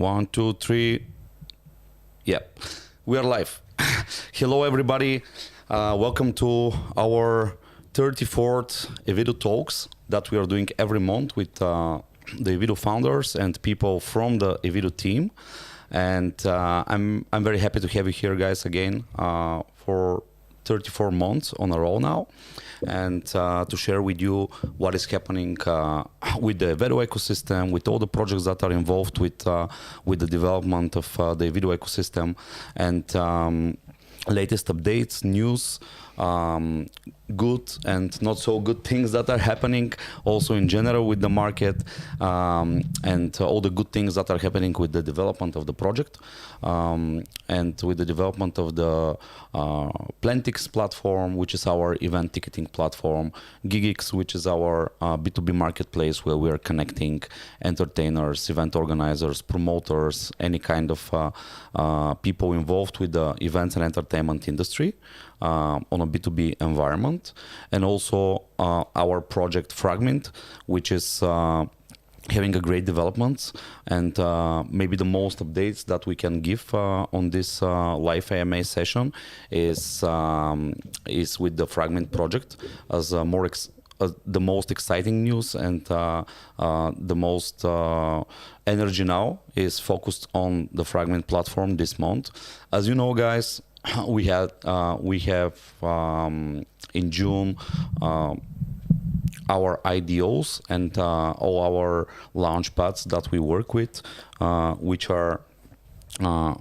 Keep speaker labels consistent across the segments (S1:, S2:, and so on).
S1: One, two, three. Yeah, we are live. Hello, everybody. Welcome to our 34th Evedo Talks that we are doing every month with the Evedo founders and people from the Evedo team. And I'm very happy to have you here, guys, again for 34 months on a row now, and to share with you what is happening with the Evedo ecosystem, with all the projects that are involved with the development of the Evedo ecosystem, and latest updates, news, good and not so good things that are happening also in general with the market, and all the good things that are happening with the development of the project, and with the development of the Plantix platform, which is our event ticketing platform, Gigix, which is our B2B marketplace where we are connecting entertainers, event organizers, promoters, any kind of people involved with the events and entertainment industry on a B2B environment, and also our project Fragment, which is having a great development, and maybe the most updates that we can give on this live AMA session is with the Fragment project as the most exciting news, and the most energy now is focused on the Fragment platform this month. As you know, guys, we have in June our IDOs and all our launch pads that we work with, which are,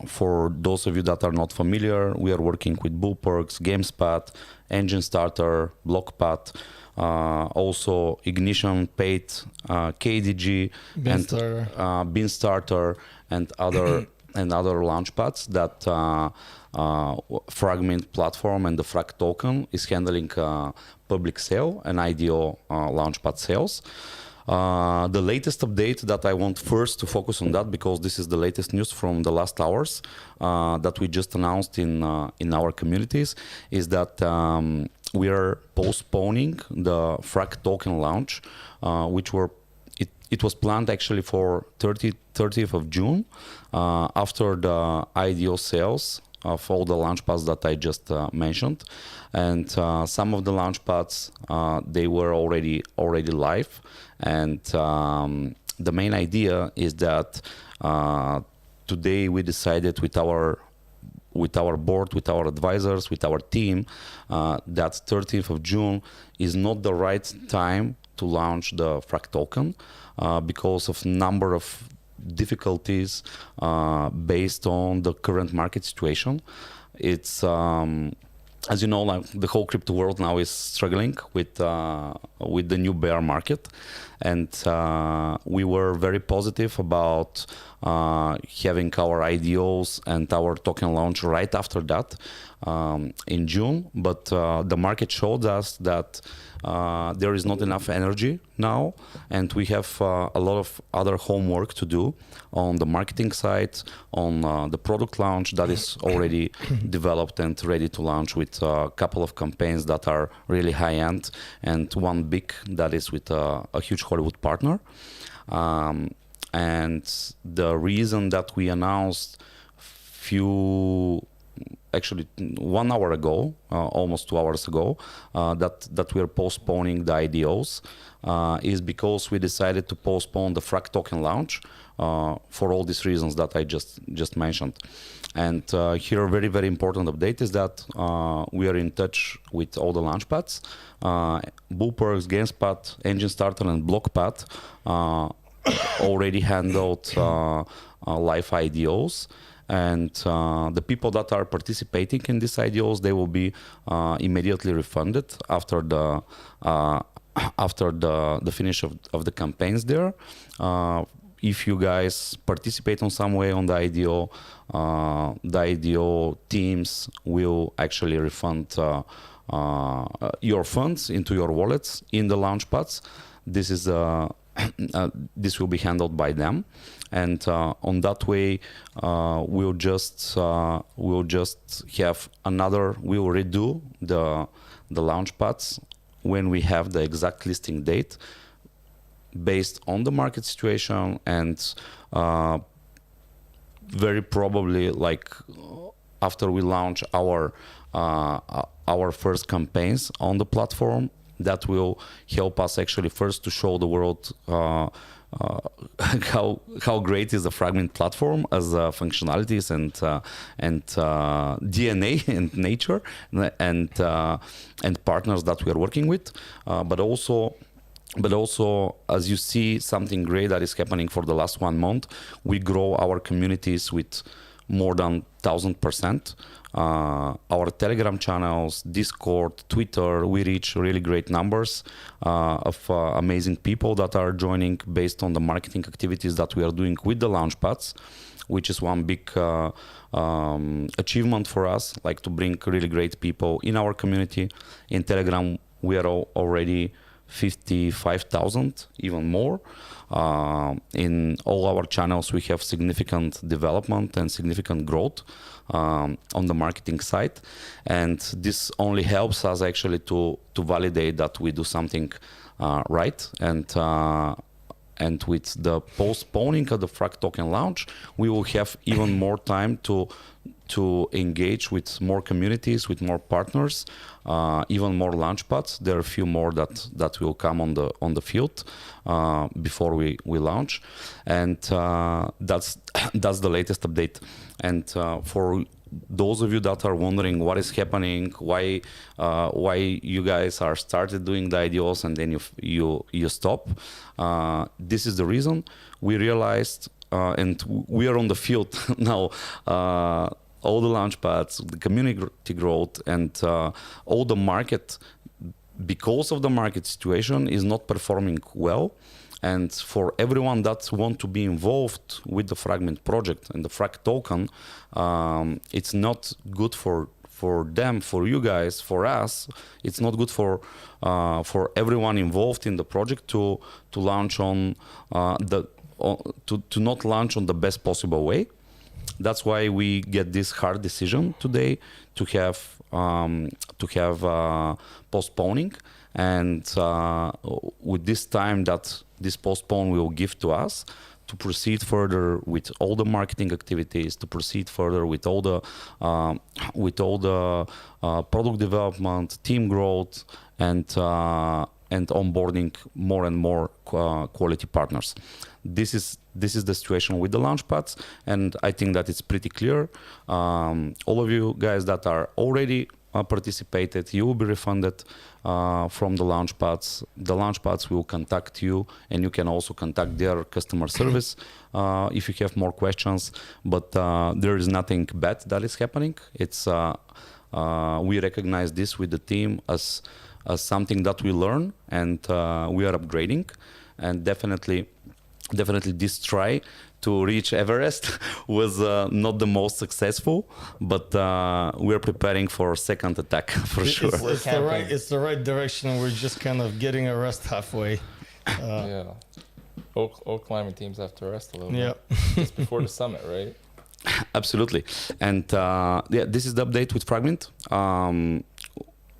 S1: for those of you that are not familiar, we are working with Bullperks, GamesPad, Engine Starter, BlockPad, also Ignition, Paid, KDG, and Bean Starter, and other launch pads that Fragment platform and the Frag token is handling public sale and IDO launchpad sales. The latest update that I want first to focus on that, because this is the latest news from the last hours that we just announced in our communities, is that we are postponing the Frag token launch, which it was planned actually for 30th of June, after the IDO sales of all the launchpads that I just mentioned, and some of the launchpads they were already live, and the main idea is that today we decided with our board, with our advisors, with our team, that 30th of June is not the right time to launch the Frag token, because of number of difficulties based on the current market situation. It's as you know, like, the whole crypto world now is struggling with the new bear market, and we were very positive about having our IDOs and our token launch right after that in June, but the market showed us that there is not enough energy now, and we have a lot of other homework to do on the marketing side, on the product launch that is already developed and ready to launch, with a couple of campaigns that are really high-end, and one big that is with a huge Hollywood partner. And the reason that we announced actually 1 hour ago, almost 2 hours ago, that we are postponing the IDOs, is because we decided to postpone the Frag token launch for all these reasons that I just mentioned. And here a very, very important update is that we are in touch with all the launchpads, Bullperks, GamesPad, Engine Starter, and BlockPad already handled live IDOs. And the people that are participating in these IDOs, they will be immediately refunded after the finish of the campaigns there. If you guys participate on some way on the IDO teams will actually refund your funds into your wallets in the launchpads. This will be handled by them, and on that way we'll just we'll redo the launchpads when we have the exact listing date, based on the market situation and very probably like after we launch our first campaigns on the platform, that will help us actually first to show the world how great is the Fragment platform as functionalities and DNA and nature and partners that we are working with, but also, as you see, something great that is happening for the last 1 month, we grow our communities with more than 1,000%. Our Telegram channels, Discord, Twitter, we reach really great numbers of amazing people that are joining based on the marketing activities that we are doing with the Launchpads, which is one big achievement for us, like to bring really great people in our community. In Telegram, we are already 55,000, even more. In all our channels, we have significant development and significant growth on the marketing side. And this only helps us actually to validate that we do something right. And with the postponing of the Frag token launch, we will have even more time to engage with more communities, with more partners, even more Launchpads. There are a few more that will come on the field before we launch, and that's the latest update. And for those of you that are wondering what is happening, why you guys are started doing the IDOs and then you stop, this is the reason. We realized, and we are on the field now. All the Launchpads, the community growth, and all the market, because of the market situation, is not performing well. And for everyone that want to be involved with the Fragment project and the Frag token, it's not good for them, for you guys, for us. It's not good for everyone involved in the project to launch on to not launch on the best possible way. That's why we get this hard decision today to have postponing, and with this time that this postpone will give to us to proceed further with all the marketing activities, to proceed further with all the product development, team growth, and onboarding more and more quality partners. This is the situation with the Launchpads, and I think that it's pretty clear. All of you guys that are already participated, you will be refunded from the Launchpads. The Launchpads will contact you, and you can also contact their customer service if you have more questions. But there is nothing bad that is happening. It's we recognize this with the team as something that we learn, and we are upgrading. And definitely this try to reach Everest was not the most successful, but we're preparing for a second attack for sure.
S2: It's the right direction. We're just kind of getting a rest halfway.
S3: Yeah. All climbing teams have to rest a little
S2: bit.
S3: Just before the summit, right?
S1: Absolutely. And this is the update with Fragment.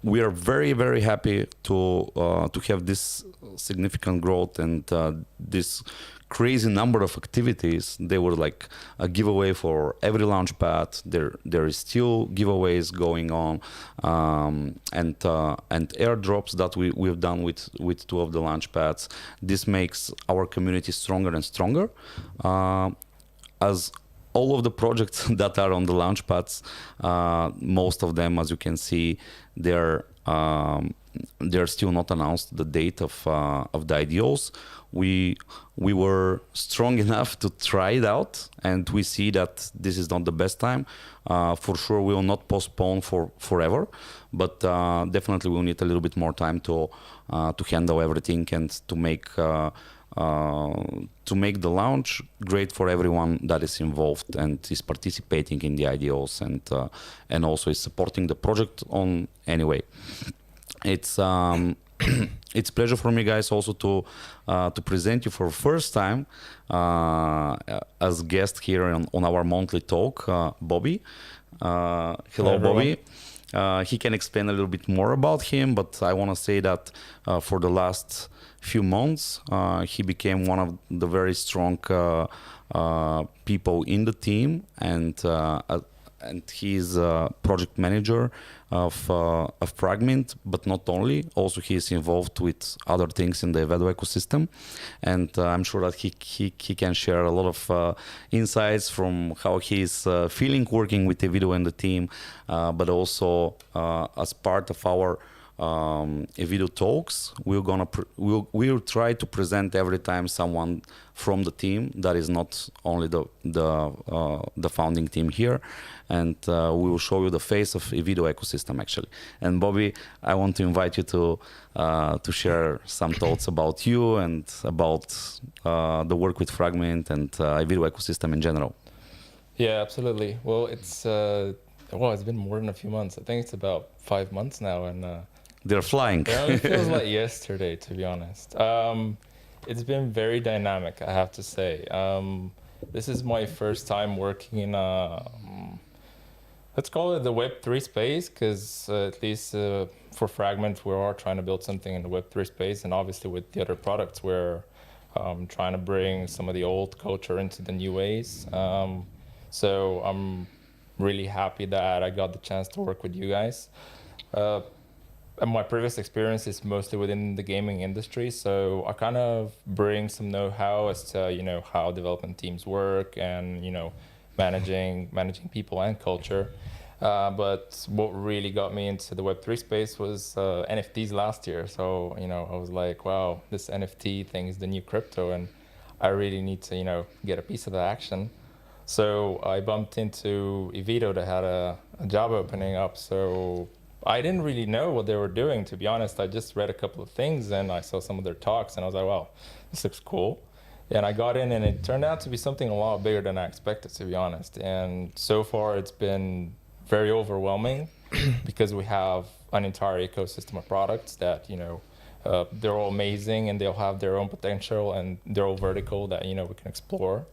S1: We are very, very happy to have this significant growth and this crazy number of activities. They were like a giveaway for every Launchpad. There is still giveaways going on, and airdrops that we've done with 2 of the Launchpads. This makes our community stronger and stronger. As all of the projects that are on the Launchpads, most of them, as you can see, they're still not announced the date of the IDOs. We were strong enough to try it out, and we see that this is not the best time. For sure, we will not postpone forever, but definitely we'll need a little bit more time to handle everything and to make the launch great for everyone that is involved and is participating in the IDOs and also is supporting the project on any way. It's it's pleasure for me, guys, also to present you for the first time as guest here on our monthly talk, Bobby. Hello, Bobby. He can explain a little bit more about him, but I want to say that for the last few months, he became one of the very strong people in the team, and he's a project manager of Fragment, but not only. Also, he is involved with other things in the Evedo ecosystem, and I'm sure that he can share a lot of insights from how he's feeling working with Evedo and the team, but also as part of our Evedo Talks, we'll try to present every time someone from the team that is not only the founding team here, and we will show you the face of Evedo ecosystem actually. And Bobby, I want to invite you to share some thoughts about you and about the work with Fragment and Evedo ecosystem in general.
S3: Yeah, absolutely. Well, it's been more than a few months. I think it's about 5 months now, and
S1: they're flying.
S3: it only feels like yesterday, to be honest. It's been very dynamic, I have to say. This is my first time working in let's call it the Web3 space, because at least for Fragment, we are trying to build something in the Web3 space, and obviously with the other products, we're trying to bring some of the old culture into the new ways. So I'm really happy that I got the chance to work with you guys. And my previous experience is mostly within the gaming industry, so I kind of bring some know-how as to how development teams work and managing people and culture. But what really got me into the Web3 space was NFTs last year. So I was like, wow, this NFT thing is the new crypto, and I really need to get a piece of the action. So I bumped into Evedo that had a job opening up. So I didn't really know what they were doing, to be honest. I just read a couple of things and I saw some of their talks and I was like, wow, this looks cool. And I got in and it turned out to be something a lot bigger than I expected, to be honest. And so far it's been very overwhelming because we have an entire ecosystem of products that, they're all amazing and they'll have their own potential and they're all vertical that, we can explore.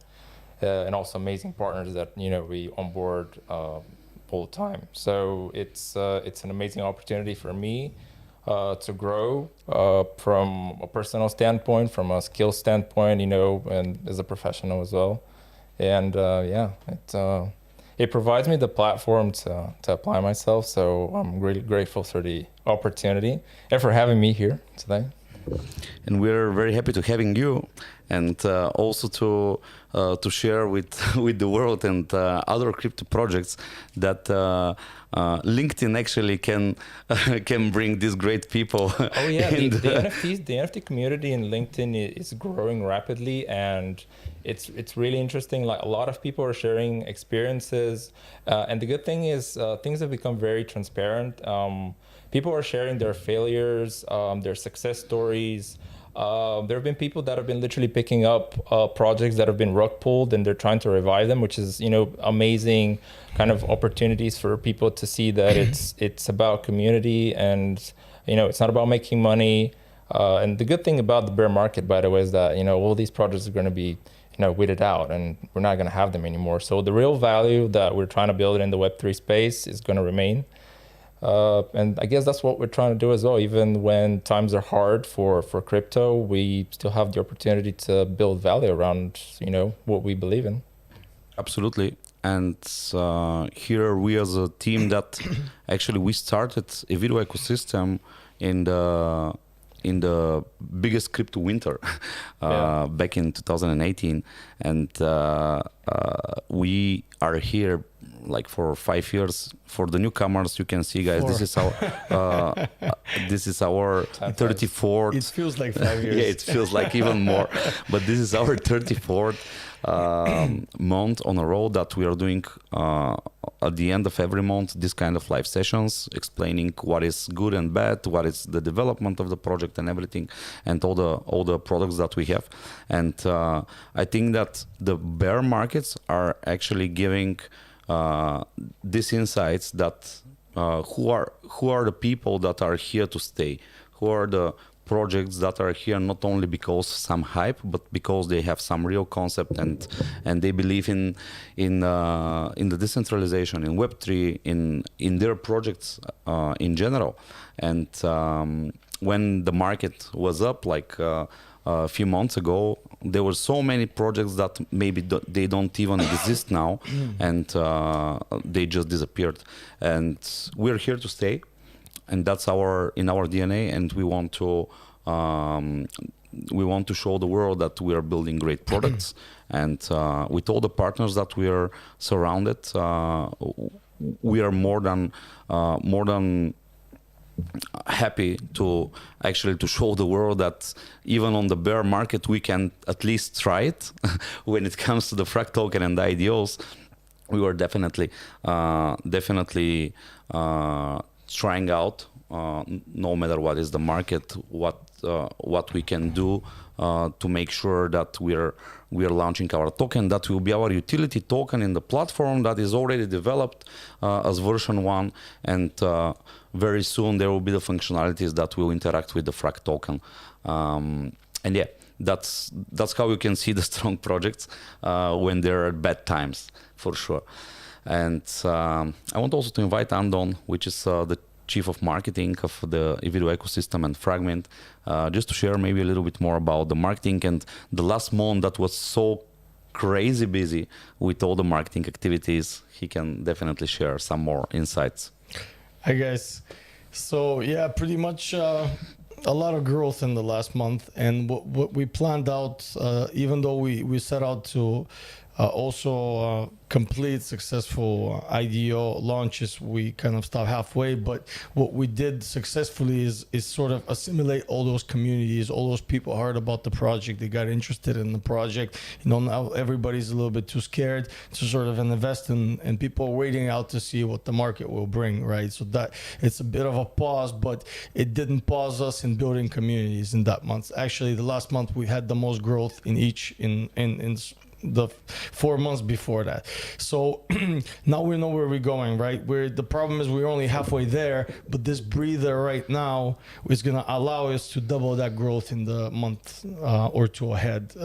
S3: And also amazing partners that, we onboard all the time. So it's an amazing opportunity for me to grow from a personal standpoint, from a skill standpoint, and as a professional as well. And it provides me the platform to apply myself. So I'm really grateful for the opportunity and for having me here today.
S1: And we're very happy to having you, and also to share with the world and other crypto projects that LinkedIn actually can bring these great people.
S3: Oh yeah, the NFTs, the NFT community in LinkedIn is growing rapidly, and it's really interesting. Like a lot of people are sharing experiences, and the good thing is things have become very transparent. People are sharing their failures, their success stories. There have been people that have been literally picking up projects that have been rug pulled and they're trying to revive them, which is, amazing kind of opportunities for people to see that it's about community and, it's not about making money. And the good thing about the bear market, by the way, is that, all these projects are going to be, weeded out and we're not going to have them anymore. So the real value that we're trying to build in the Web3 space is going to remain. And I guess that's what we're trying to do as well. Even when times are hard for crypto, we still have the opportunity to build value around, what we believe in.
S1: Absolutely. And here we as a team that actually we started Evedo ecosystem in the biggest crypto winter back in 2018. And we are here like for 5 years. For the newcomers, you can see, guys, this is our 34th.
S2: It feels like 5 years.
S1: Yeah, it feels like even more. But this is our 34th month on a row that we are doing at the end of every month this kind of live sessions, explaining what is good and bad, what is the development of the project and everything, and all the products that we have. And I think that the bear markets are actually giving these insights that who are the people that are here to stay, who are the projects that are here not only because some hype, but because they have some real concept and they believe in the decentralization, in Web3, in their projects in general. And when the market was up, like a few months ago, there were so many projects that maybe they don't even exist now, and they just disappeared. And we're here to stay, and that's in our DNA. And we want to show the world that we are building great products. And with all the partners that we are surrounded, we are more than happy to actually to show the world that even on the bear market we can at least try it. When it comes to the Frag token and the IDOs, we were definitely trying out, no matter what is the market, what we can do to make sure that we are launching our token that will be our utility token in the platform that is already developed as version 1, and very soon there will be the functionalities that will interact with the Frag token. And yeah, that's how you can see the strong projects when there are bad times, for sure. And I want also to invite Andon, which is the Chief of Marketing of the Evedo ecosystem and Fragment, just to share maybe a little bit more about the marketing and the last month that was so crazy busy with all the marketing activities. He can definitely share some more insights.
S2: Hi guys. So yeah, pretty much a lot of growth in the last month, and what we planned out, even though we set out to also complete successful IDO launches, we kind of stopped halfway. But what we did successfully is sort of assimilate all those communities, all those people heard about the project, they got interested in the project. You know, now everybody's a little bit too scared to sort of invest in, and people are waiting out to see what the market will bring, right? So that it's a bit of a pause, but it didn't pause us in building communities in that month. Actually, the last month we had the most growth in each in the 4 months before that. So now we know where we're going, right? The problem is we're only halfway there, but this breather right now is going to allow us to double that growth in the month or two ahead.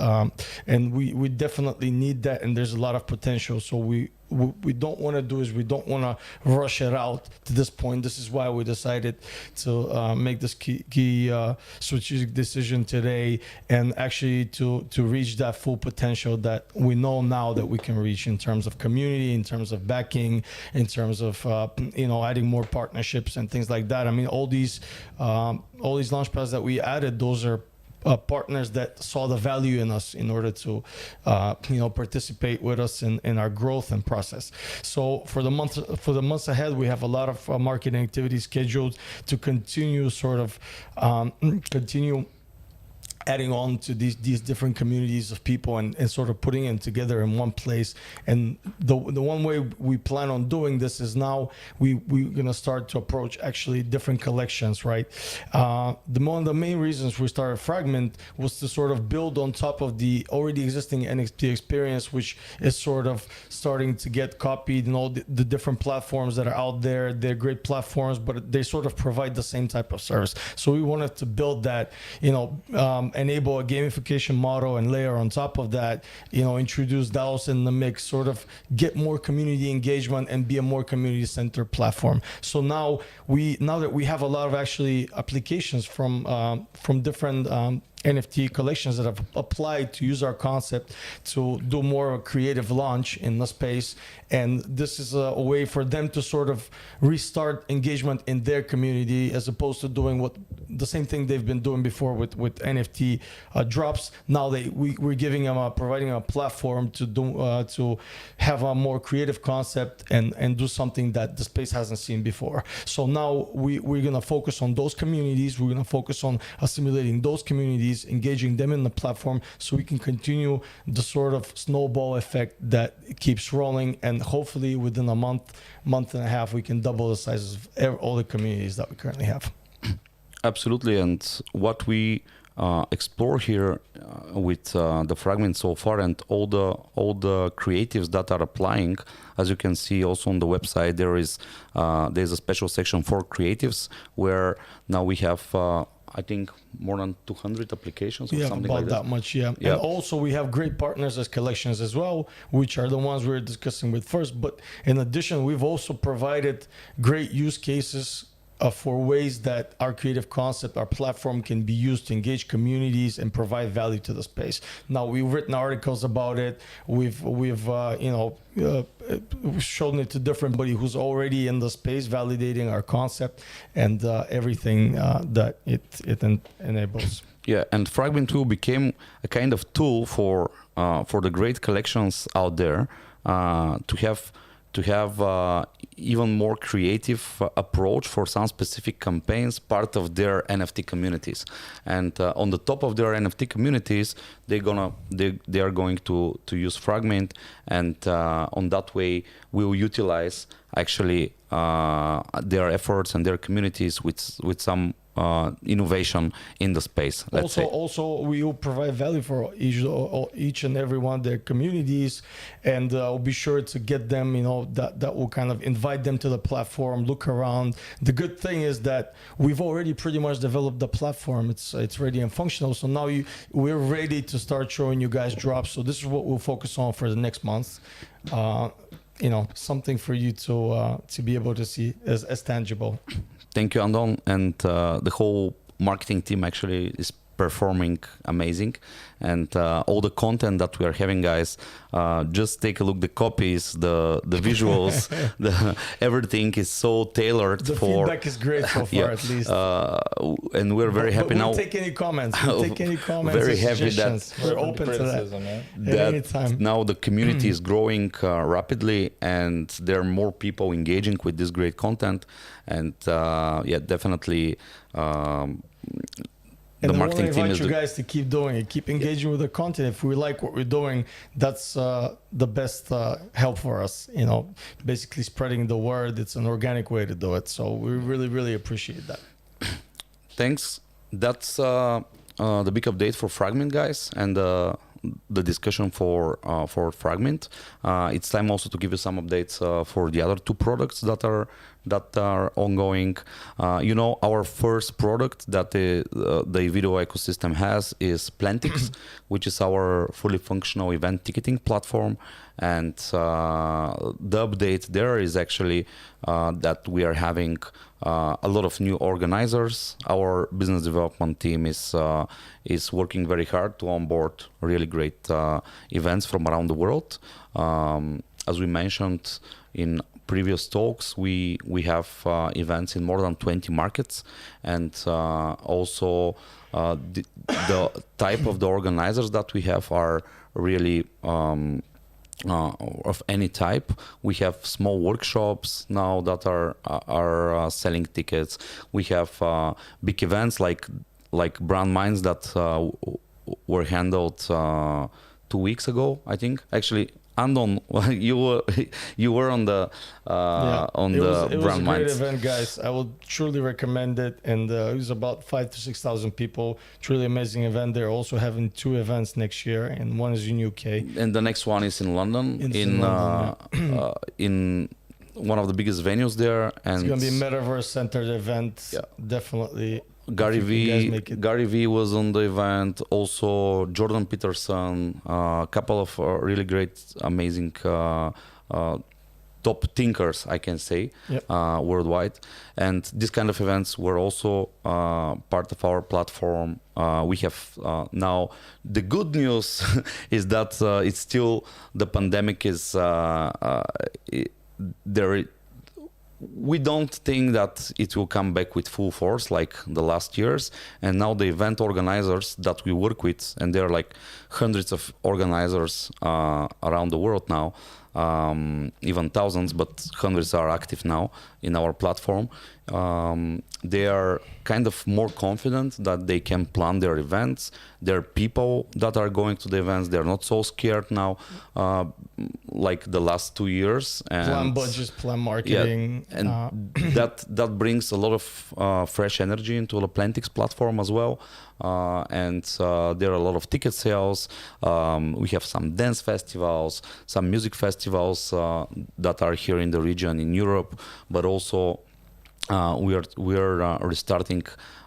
S2: And we definitely need that, and there's a lot of potential. So what we don't want to do is we don't want to rush it out to this point. This is why we decided to make this key strategic decision today, and actually to reach that full potential that we know now that we can reach in terms of community, in terms of backing, in terms of adding more partnerships and things like that. I mean, all these launchpads that we added, those are partners that saw the value in us in order to participate with us in our growth and process. So for the months ahead, we have a lot of marketing activities scheduled to continue adding on to these different communities of people and sort of putting them together in one place. And the one way we plan on doing this is now we're going to start to approach actually different collections, right? One of the main reasons we started Fragment was to sort of build on top of the already existing NFT experience, which is sort of starting to get copied and all the different platforms that are out there. They're great platforms, but they sort of provide the same type of service. So we wanted to build that, enable a gamification model and layer on top of that, introduce DAOs in the mix, sort of get more community engagement and be a more community-centered platform. So now that we have a lot of actually applications from different NFT collections that have applied to use our concept to do more creative launch in the space. And this is a way for them to sort of restart engagement in their community, as opposed to doing the same thing they've been doing before with NFT drops. Now we're giving them providing a platform to have a more creative concept and do something that the space hasn't seen before. So now we're going to focus on those communities. We're going to focus on assimilating those communities, engaging them in the platform, so we can continue the sort of snowball effect that keeps rolling, and hopefully within a month and a half we can double the sizes of all the communities that we currently have.
S1: Absolutely. And what we explore here with the Fragment so far, and all the creatives that are applying, as you can see also on the website, there's a special section for creatives, where now we have I think more than 200 applications or
S2: Yeah,
S1: something
S2: about
S1: like that.
S2: that much, yeah.
S1: Yeah.
S2: And also we have great partners as collections as well, which are the ones we're discussing with first. But in addition, we've also provided great use cases for ways that our creative concept, our platform can be used to engage communities and provide value to the space. Now, we've written articles about it. We've shown it to different buddy who's already in the space, validating our concept and everything that it enables.
S1: Yeah, and Fragment 2 became a kind of tool for the great collections out there to have even more creative approach for some specific campaigns, part of their NFT communities. And on the top of their NFT communities, they are going to use Fragment, and on that way we will utilize actually their efforts and their communities with some innovation in the space.
S2: Also, we will provide value for each and every one of their communities, and we'll be sure to get them. That will kind of invite them to the platform, look around. The good thing is that we've already pretty much developed the platform. It's ready and functional. So now we're ready to start showing you guys drops. So this is what we'll focus on for the next month. Something for you to be able to see as tangible.
S1: Thank you, Andon, and the whole marketing team actually is performing amazing, and all the content that we are having, guys, just take a look. The copies, the visuals, everything is so tailored.
S2: The feedback is great so far, at least,
S1: and we're very happy now.
S2: We'll take any comments.
S1: Very happy that
S2: we're open to that. Anytime.
S1: Now the community is growing rapidly, and there are more people engaging with this great content, and definitely.
S2: And
S1: the marketing team is
S2: you guys to keep doing it, keep engaging with the content. If we like what we're doing, that's the best help for us. Basically spreading the word. It's an organic way to do it. So we really, really appreciate that.
S1: Thanks. That's the big update for Fragment, guys, and the discussion for Fragment. It's time also to give you some updates for the other two products that are ongoing. Our first product that the Evedo ecosystem has is Plantix, which is our fully functional event ticketing platform. And the update there is actually that we are having a lot of new organizers. Our business development team is working very hard to onboard really great events from around the world. As we mentioned in previous talks, we have events in more than 20 markets, and also the type of the organizers that we have are really of any type. We have small workshops now that are selling tickets. We have big events like Brand Minds that were handled 2 weeks ago, I think. Actually, Andon, you were on the
S2: it was
S1: Brand
S2: a great
S1: Minds
S2: event, guys. I would truly recommend it, and it was about 5,000 to 6,000 people. Truly amazing event. They're also having 2 events next year, and one is in UK.
S1: And the next one is in London, in one of the biggest venues there. And
S2: it's gonna be a metaverse-centered event.
S1: Yeah.
S2: Definitely.
S1: Gary V was on the event. Also, Jordan Peterson, a couple of really great, amazing top thinkers, I can say, worldwide. And these kind of events were also part of our platform. We have now the good news is that it's still the pandemic is there. We don't think that it will come back with full force like the last years. And now the event organizers that we work with, and there are like hundreds of organizers around the world now, even thousands, but hundreds are active now in our platform. They are kind of more confident that they can plan their events. There are people that are going to the events. They're not so scared now, like the last 2 years. And
S2: plan budgets, plan marketing.
S1: Yeah, and that brings a lot of fresh energy into the Plantix platform as well. And there are a lot of ticket sales. We have some dance festivals, some music festivals that are here in the region in Europe, but also we are restarting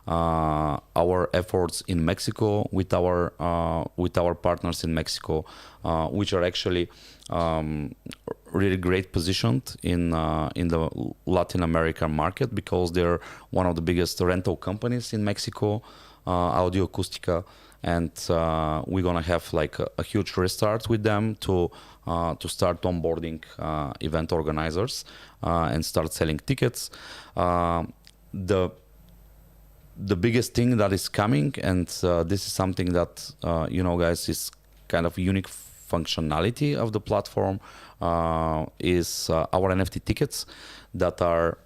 S1: our efforts in Mexico with our partners in Mexico, which are actually really great positioned in the Latin American market, because they're one of the biggest rental companies in Mexico, Audio Acustica, and we're gonna have like a huge restart with them to start onboarding event organizers and start selling tickets. The biggest thing that is coming, and this is something that guys, is kind of unique functionality of the platform, is our NFT tickets that are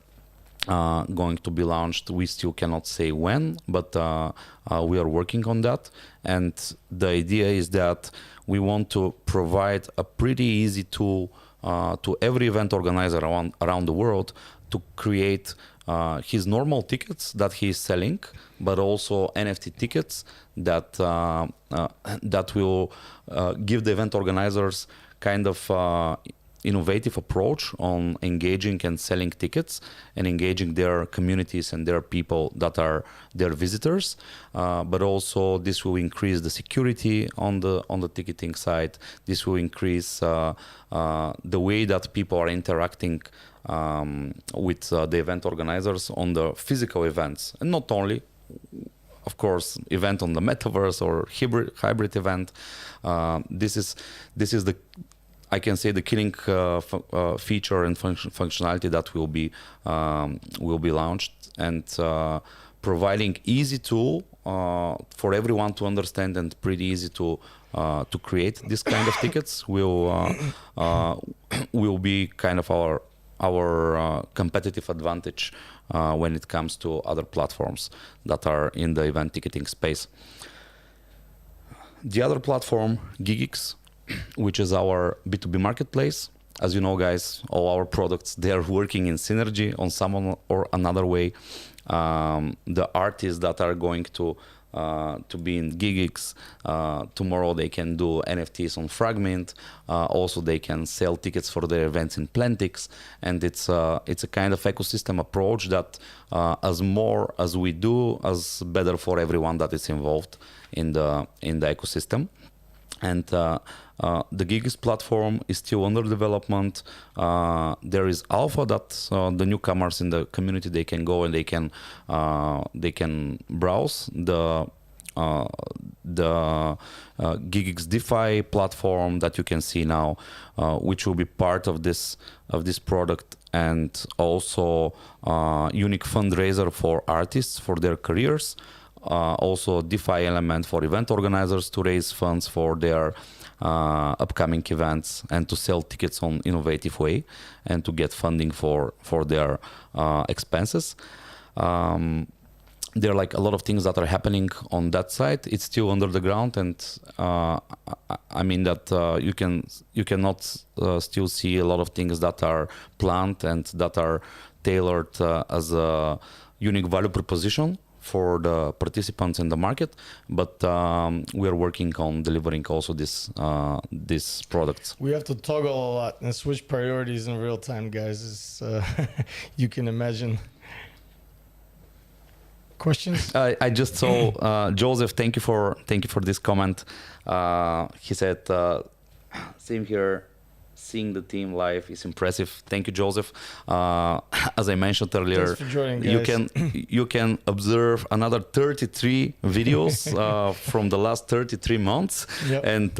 S1: going to be launched. We still cannot say when, but we are working on that. And the idea is that we want to provide a pretty easy tool to every event organizer around the world to create his normal tickets that he is selling, but also NFT tickets that that will give the event organizers kind of innovative approach on engaging and selling tickets and engaging their communities and their people that are their visitors. But also this will increase the security on the ticketing side. This will increase the way that people are interacting with the event organizers on the physical events, and not only, of course, event on the metaverse or hybrid event. This is the, I can say, the killing feature and functionality that will be launched, and providing easy tool for everyone to understand and pretty easy to create this kind of tickets will be kind of our competitive advantage when it comes to other platforms that are in the event ticketing space. The other platform, Gigix, which is our B2B marketplace. As you know, guys, all our products, they are working in synergy on some or another way. The artists that are going to be in Gigix, tomorrow they can do NFTs on Fragment. Also, they can sell tickets for their events in Plantix, and it's a kind of ecosystem approach that as more as we do, as better for everyone that is involved in the ecosystem. And the Gigix platform is still under development. There is alpha that the newcomers in the community, they can go and they can browse the Gigix DeFi platform that you can see now, which will be part of this product, and also unique fundraiser for artists for their careers. Also DeFi element for event organizers to raise funds for their upcoming events and to sell tickets on innovative way and to get funding for their expenses. There are like a lot of things that are happening on that side. It's still under the ground, and I mean that you cannot still see a lot of things that are planned and that are tailored as a unique value proposition for the participants in the market, but we are working on delivering also these products.
S2: We have to toggle a lot and switch priorities in real time, guys. You can imagine. Questions?
S1: I just saw Joseph. Thank you for this comment. He said, "Same here. Seeing the team live is impressive." Thank you, Joseph. As I mentioned earlier,
S2: thanks for joining, guys.
S1: you can observe another 33 videos from the last 33 months,
S2: yep.
S1: And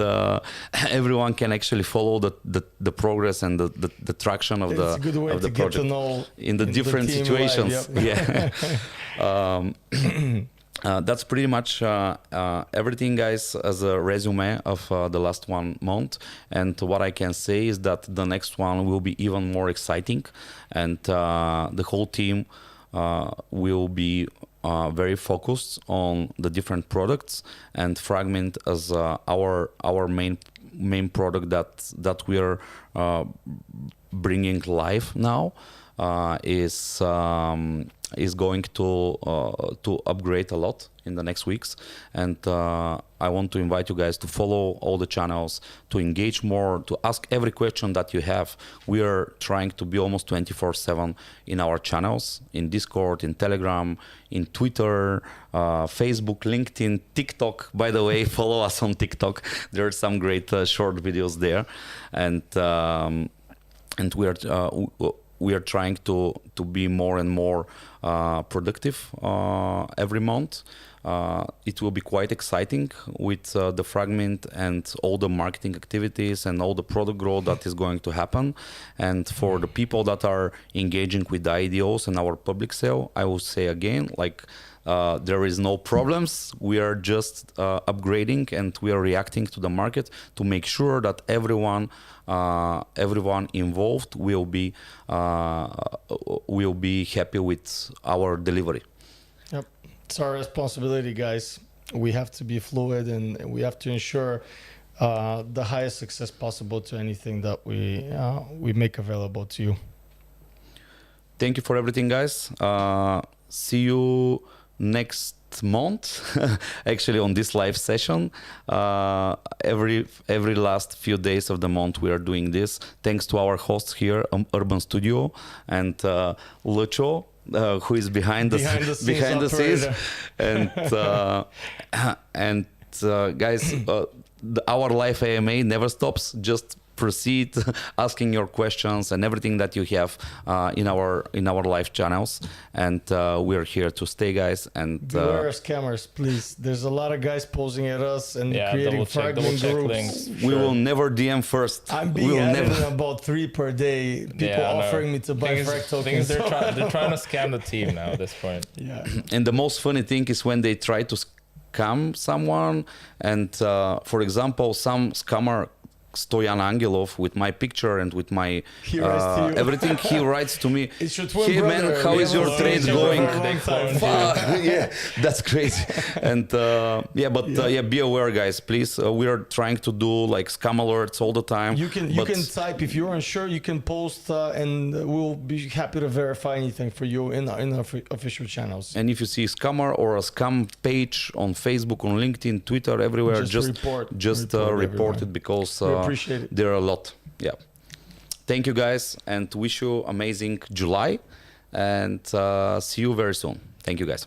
S1: everyone can actually follow the progress and the traction of
S2: it's a good way
S1: of the
S2: to
S1: project
S2: get to know
S1: in the different situations.
S2: Live, yep.
S1: Yeah. That's pretty much everything, guys, as a resume of the last 1 month. And what I can say is that the next one will be even more exciting, and the whole team will be very focused on the different products, and Fragment as our main product that we are bringing live now. is going to upgrade a lot in the next weeks, and I want to invite you guys to follow all the channels, to engage more, to ask every question that you have. We are trying to be almost 24/7 in our channels, in Discord, in Telegram, in Twitter, Facebook, LinkedIn, TikTok. By the way, follow us on TikTok. There are some great short videos there, and we are trying to be more and more productive every month. It will be quite exciting with the Fragment and all the marketing activities and all the product growth that is going to happen. And for the people that are engaging with the IDOs and our public sale, I will say again, like, there is no problems. We are just upgrading, and we are reacting to the market to make sure that everyone involved will be happy with our delivery.
S2: Yep, it's our responsibility, guys. We have to be fluid, and we have to ensure the highest success possible to anything that we make available to you.
S1: Thank you for everything, guys. See you next month, actually, on this live session. Every last few days of the month we are doing this, thanks to our hosts here, Urban Studio, and Lucho, who is behind the scenes. And guys, our live AMA never stops. Just proceed asking your questions and everything that you have in our live channels, and we're here to stay, guys. And
S2: beware scammers, please. There's a lot of guys posing at us and creating fragment groups.
S3: Links,
S1: we will never DM first.
S2: I'm being added in about 3 per day. People offering me to buy frag tokens.
S3: They're trying to scam the team now at this point.
S2: Yeah.
S1: And the most funny thing is when they try to scam someone, and for example, some scammer, Stoyan Angelov, with my picture and with my everything, he writes to me, "Hey man, how is your trade going?" Yeah, that's crazy. And be aware, guys, please. We are trying to do like scam alerts all the time.
S2: You can type, if you're unsure, you can post, and we'll be happy to verify anything for you in our official channels.
S1: And if you see scammer or a scam page on Facebook, on LinkedIn, Twitter, everywhere, just report it, because
S2: appreciate it.
S1: there are a lot. Yeah. Thank you, guys, and wish you amazing July, and see you very soon. Thank you, guys.